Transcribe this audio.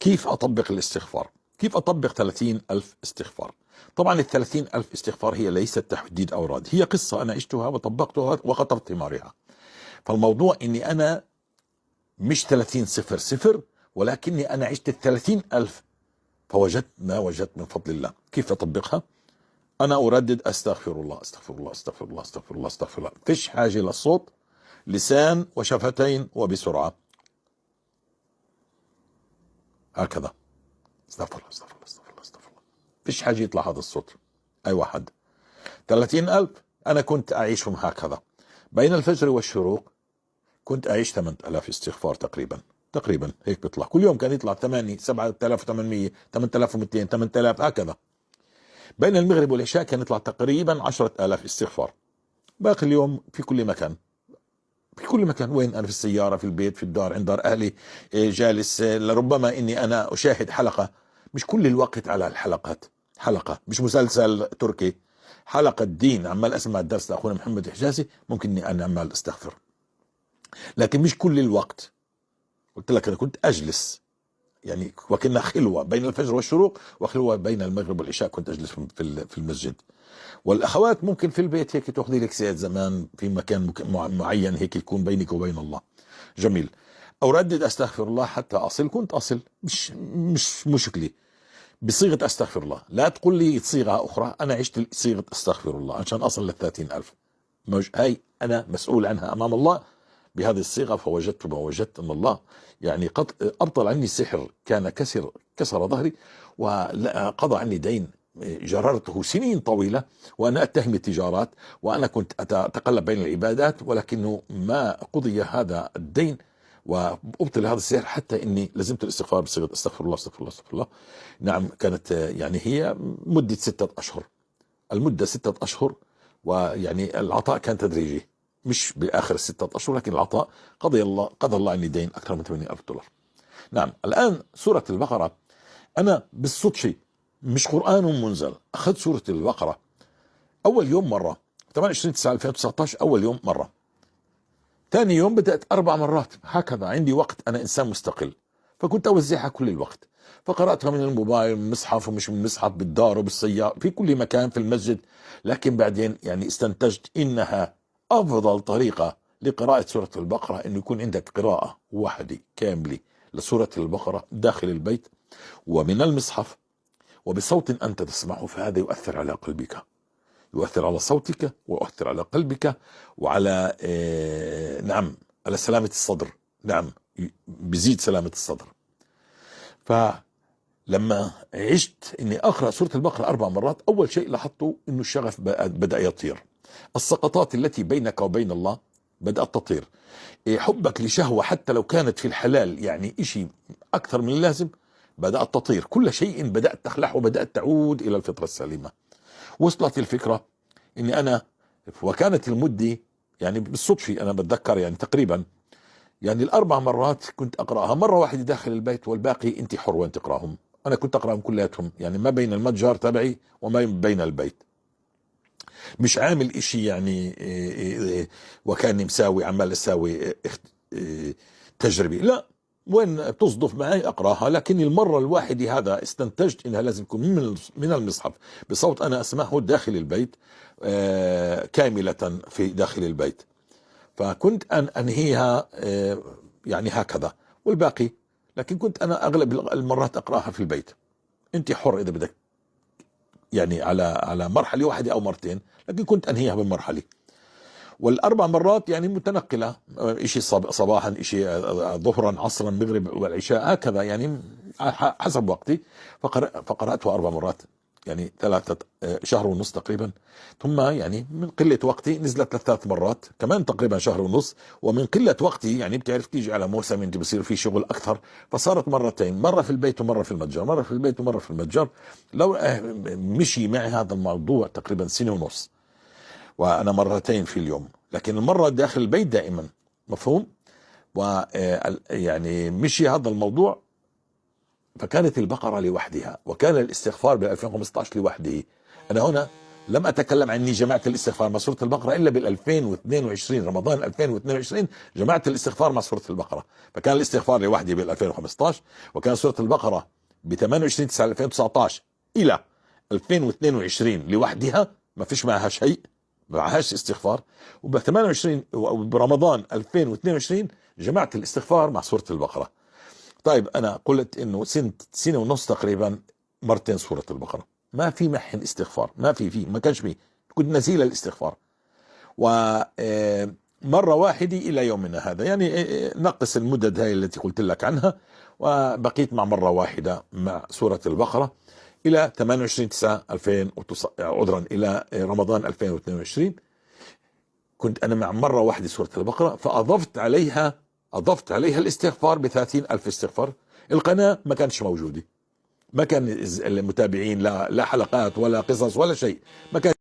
كيف أطبق الاستغفار؟ كيف أطبق 30,000 استغفار؟ طبعا 30,000 استغفار هي ليست تحديد أوراد، هي قصة أنا عشتها وطبقتها وخطبت ثمارها. فالموضوع إني أنا مش 30,000، ولكني أنا عشت 30,000 فوجدت ما وجدت من فضل الله. كيف أطبقها؟ أنا أردد أستغفر الله أستغفر الله أستغفر الله أستغفر الله أستغفر الله، فيش حاجة للصوت، لسان وشفتين وبسرعة، هكذا استغفر الله استغفر الله استغفر الله استغفر الله، فيش حاجة يطلع هذا الصوت. أي واحد 30,000 أنا كنت أعيشهم هكذا. بين الفجر والشروق كنت أعيش 8,000 استغفار تقريبا هيك بيطلع كل يوم. كان يطلع 8 7,800 8,200 8,000 هكذا. بين المغرب والعشاء كان يطلع تقريبا 10,000 استغفار. باقي اليوم في كل مكان، في كل مكان. وين أنا؟ في السيارة، في البيت، في الدار، عند دار أهلي، جالس. لربما إني أنا أشاهد حلقة، مش كل الوقت على الحلقات، حلقة مش مسلسل تركي، حلقة دين عمال أسمع الدرس لأخونا محمد حجازي، ممكن إني أنا عمال أستغفر، لكن مش كل الوقت. قلت لك أنا كنت أجلس يعني وكنا خلوة بين الفجر والشروق، وخلوة بين المغرب والعشاء، كنت أجلس في المسجد. والأخوات ممكن في البيت هيك تأخذي لك ساعة زمان في مكان معين هيك يكون بينك وبين الله. جميل. أردد أستغفر الله حتى أصل. كنت أصل، مش مشكلة بصيغة أستغفر الله. لا تقول لي صيغة أخرى، أنا عشت صيغة أستغفر الله عشان أصل ل30,000. هاي أنا مسؤول عنها أمام الله بهذه الصيغة. فوجدت ما وجدت أن الله يعني قد أبطل عني السحر، كان كسر ظهري، وقضى عني دين جررته سنين طويلة، وأنا أتهم التجارات، وأنا كنت أتقلب بين العبادات، ولكنه ما قضي هذا الدين وأبطل هذا السحر، حتى إني لزمت الاستغفار بصيغة أستغفر الله أستغفر الله أستغفر الله. نعم، كانت يعني هي مدة 6 أشهر، المدة 6 أشهر. ويعني العطاء كان تدريجي، مش بآخر 6 أشهر، لكن العطاء قضى الله عني دين أكثر من $80,000. نعم. الآن سورة البقرة، أنا بالصدفة مش قرآن منزل، أخذت سورة البقرة أول يوم مرة 28/9/2019، أول يوم مرة. ثاني يوم بدأت 4 مرات هكذا. عندي وقت، أنا إنسان مستقل، فكنت أوزعها كل الوقت. فقرأتها من الموبايل، من مصحف، ومش من مصحف، بالدار وبالسيارة، في كل مكان، في المسجد. لكن بعدين يعني استنتجت إنها أفضل طريقة لقراءة سورة البقرة إنه يكون عندك قراءة واحدة كاملة لسورة البقرة داخل البيت ومن المصحف وبصوت أنت تسمعه. فهذا يؤثر على قلبك، يؤثر على صوتك، ويؤثر على قلبك، وعلى نعم على سلامة الصدر. نعم، بزيد سلامة الصدر. فلما عشت إني أقرأ سورة البقرة 4 مرات، أول شيء لاحظته إنه الشغف بدأ يطير، السقطات التي بينك وبين الله بدأت تطير، حبك لشهوة حتى لو كانت في الحلال يعني إشي أكثر من اللازم بدأت تطير، كل شيء بدأت تخلع وبدأت تعود إلى الفطرة السليمة. وصلت الفكرة إني أنا، وكانت المدة يعني بالصدفة أنا بتذكر يعني تقريبا يعني ال4 مرات كنت أقرأها مرة واحدة داخل البيت، والباقي أنت حر وين تقرأهم. أنا كنت أقرأهم كلياتهم يعني ما بين المتجر تبعي وما بين البيت، مش عامل إشي يعني وكاني مساوي عمال أساوي تجربة، لا، وين تصدف معي أقرأها. لكن المرة الواحدة هذا استنتجت إنها لازم تكون من المصحف بصوت أنا أسمعه داخل البيت كاملة في داخل البيت. فكنت أن أنهيها يعني هكذا، والباقي لكن كنت أنا أغلب المرات أقرأها في البيت. أنت حر إذا بدك يعني على مرحلة واحدة أو مرتين، لكن كنت أنهيها بمرحلة. وال4 مرات يعني متنقلة، إشي صباحا، إشي ظهرا، عصرا، مغرب، والعشاء، هكذا يعني حسب وقتي. فقرأتها 4 مرات يعني 3 شهر ونص تقريبا. ثم يعني من قلة وقتي نزلت ل3 مرات كمان تقريبا شهر ونص. ومن قلة وقتي يعني بتعرف تيجي على موسم انت بصير في شغل أكثر، فصارت مرتين، مرة في البيت ومرة في المتجر، مرة في البيت ومرة في المتجر. لو مشي معي هذا الموضوع تقريبا 1.5 سنة، وأنا مرتين في اليوم، لكن المرة داخل البيت دائما. مفهوم؟ ويعني مشي هذا الموضوع. فكانت البقرة لوحدها، وكان الاستغفار ب2015 لوحده. أنا هنا لم أتكلم عني جماعة الاستغفار مع سورة البقرة إلا بال2022 رمضان 2022 جماعة الاستغفار مع سورة البقرة. فكان الاستغفار لوحده بال2015، وكان سورة البقرة ب28/9/2019 إلى 2022 لوحدها ما فيش معها شيء، ما معهاش استغفار. وب28 برمضان 2022 جماعة الاستغفار مع سورة البقرة. طيب أنا قلت إنه سنة ونص تقريبا مرتين سورة البقرة، ما في محن استغفار، ما كانش فيه، كنت نزيل الاستغفار. ومرة واحدة إلى يومنا هذا، يعني نقص المدد هاي التي قلت لك عنها، وبقيت مع مرة واحدة مع سورة البقرة إلى 28/9/2000 عذرا إلى رمضان 2022 كنت أنا مع مرة واحدة سورة البقرة، فأضفت عليها الاستغفار ب30,000 استغفار. القناة ما كانتش موجودة، ما كان المتابعين لا حلقات ولا قصص ولا شيء، ما كان